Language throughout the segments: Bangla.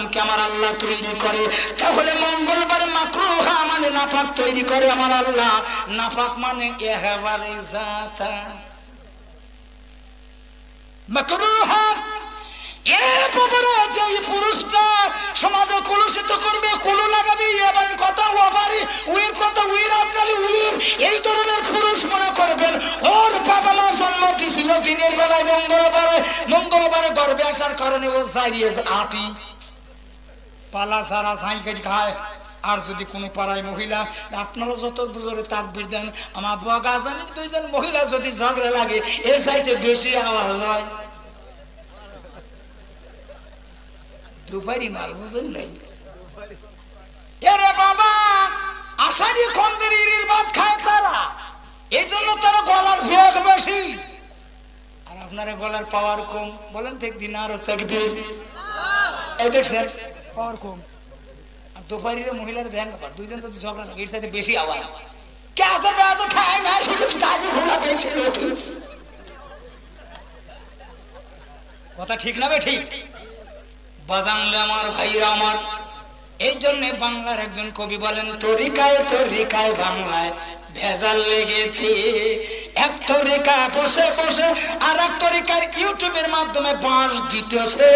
আসলামকে আমার আল্লাহ তৈরি করে, তাহলে মঙ্গলবার মাকরুহা মানে নাপাক তৈরি করে আমার আল্লাহ, নাপাক মানে একেবারে জাতা মাকরুহা। যে পুরুষটা সমাজে কলুষিত করবে, কুলু লাগাবে, এবার কথা ওবারে উইর কথা উইর আপনারে উইর, এই ধরনের পুরুষ মনে করবেন ওর বাবা মা জন্ম দিছিল দিনের বেলায় মঙ্গলবারে গর্ভে আসার কারণে ও যাইয়ে আটি পালা সারা সাইকেল খায়। আর যদি কোনো পাড়ায় মহিলা, আপনারা যত জোরে তাকবীর দেন, আমার বগা জানেন দুইজন মহিলা যদি ঝগড়া লাগে এর চাইতে বেশি আওয়াজ হয়। দুপারি মাল বুঝেন নাই এরে বাবা, আষাঢ়ি খন্দের ইরির ভাত খায় তারা, এই জন্য তারা গলার ভেগ বেশি আর আপনারা গলার পাওয়ার কম। বলেন ঠিক দিন আরো তাকবীর, এই দেখছেন পাওয়ার কম। আর দুপারির মহিলার ধ্যান ব্যাপার, দুইজন যদি ঝগড়া লাগে এর সাথে বেশি আওয়াজ। কে আছে তো ঠায় না শুধু তাজি ঘোড়া বেশি কথা ঠিক না বে ঠিক বাজানলে আমার ভাইরা আমার। এই জন্য বাংলার একজন কবি বলেন, তরিকায় বাংলায় ভেজাল লেগেছে, এক তরিকা বসে বসে আর এক তরিকার ইউটিউবের মাধ্যমে বাঁশ দিতেছে,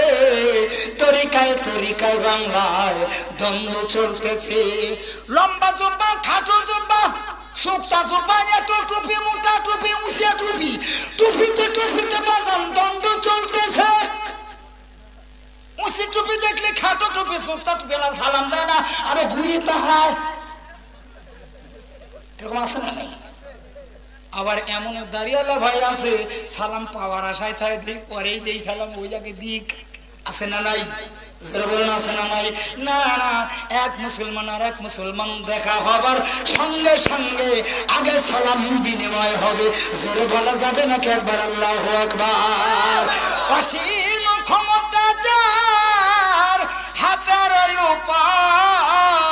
তরিকায় বাংলায় দ্বন্দ্ব চলতেছে। লম্বা জুব্বা খাটো জুব্বা সোকটা জুব্বা এটো টুপি মোটা টুপি উঁচা টুপি, টুপিতে বাজান দ্বন্দ্ব চলতেছে। উঁচি টুপি দেখলে খাটো টুপি সোকটা টুপি সালাম দেয় না, আরো ঘুরিয়ে তাহায় এরকম আছে না নাই? আবার এমন দাঁড়িয়ালা ভাই আছে সালাম পাওয়ার আশায় থাকে, দিক পরেই দেই সালাম ওই জায়গায় দিক, আছে না নাই? বলেন আছে না নাই? না না, এক মুসলমান আর এক মুসলমান দেখা হবার সঙ্গে সঙ্গে আগে সালাম বিনিময় হবে। জোরে বলা যাবে নাকি একবার আল্লাহু আকবার। অসীম ক্ষমতা যার হাতের উপর,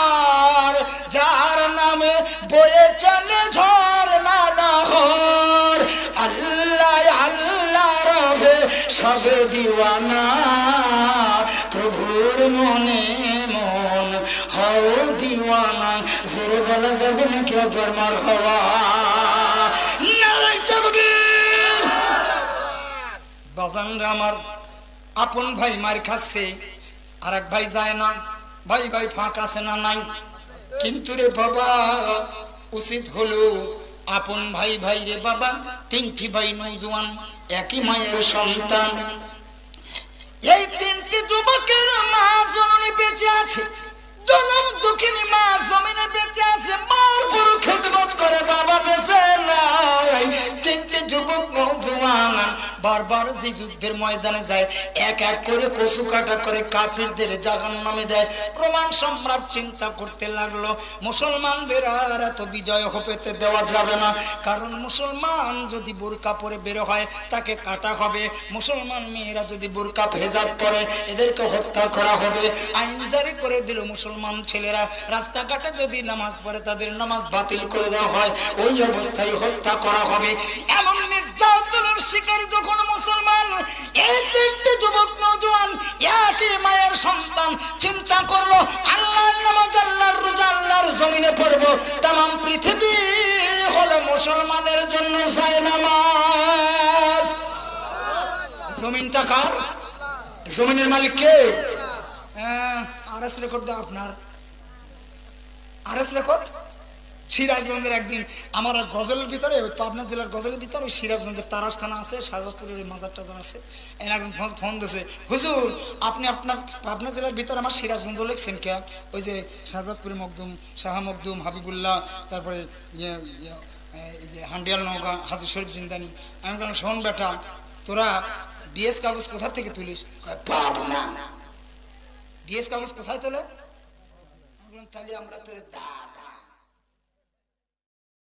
যার নামে বয়ে চলে ঝর্ণা নহর, আল্লাহ আল্লাহ রবে সব দিওয়ানা, প্রভুর মনে মন হও দিওয়ানা। জোরে বলা যাবে নাকি একবার মারহাবা। বাজানরা আমার, আপন ভাই মার খাচ্ছে আর এক ভাই যায় না, ভাই ফাঁক আছে না নাই? কিন্তু রে বাবা, উচিত হলো আপন ভাই রে বাবা, তিনটি ভাই নৌজওয়ান, একই মায়ের সন্তান। এই তিনটি যুবকের মা জননী বেঁচে আছে, জনম দুঃখিনী মা জমিনে বেঁচে আছে, মার পুরো খেদমত করে বাবা বেঁচে নাই। তিনটি যুবক নৌজওয়ান বারবার যে যুদ্ধের ময়দানে যায়, এক এক করে কচু কাটা করে কাফিরদের জাহান্নামে দেয়। রোমান সম্রাট চিন্তা করতে লাগলো, মুসলমানদের আর এত বিজয় পেতে দেওয়া যাবে না, কারণ মুসলমান যদি বোরকা পরে বের হয় তাকে কাটা হবে, মুসলমান মেয়েরা যদি বোরকা হেজাব পরে এদেরকে হত্যা করা হবে। আইন জারি করে দিল, মুসলমান ছেলেরা রাস্তাঘাটে যদি নামাজ পড়ে তাদের নামাজ বাতিল করে দেওয়া হয়, ওই অবস্থায় হত্যা করা হবে। এমন নির্যাতনের শিকার যখন মুসলমান, এই তিনটি যুবক নওজোয়ান একই মায়ের সন্তান, চিন্তা করলো আল্লাহর নামাজ আল্লাহর রোজা আল্লাহর জমিনে পড়বো, তাম পৃথিবী হলো মুসলমানের জন্য চাই নামাজ। জমিনটা কার? জমিনের মালিক কে? আরএস রেকর্ড দাও আপনার, আরএস রেকর্ড। সিরাজগঞ্জের একদিন আমার গজলের ভিতরে, পাবনা জেলার গজলের ভিতরে সিরাজগঞ্জের তারাস থানা আছে, শাহজাদপুরের মাজার টাজার আছে, একজন ফোন দিয়েছে, হুজুর আপনি আপনার পাবনা জেলার ভিতরে আমার সিরাজগঞ্জ লিখছেন কে? ওই যে শাহজাদপুরে মখদুম, শাহ মখদুম, হাবিবুল্লাহ, তারপরে এই যে হান্ডিয়াল নওগাঁ, হাজি শরীফ জিন্দানি। আমি বললাম শোন বেটা, তোরা ডিএস কাগজ কোথা থেকে তুলিস? পাবনা। ডিএস কাগজ কোথায় তোলে? তাহলে আমরা তোর দাদা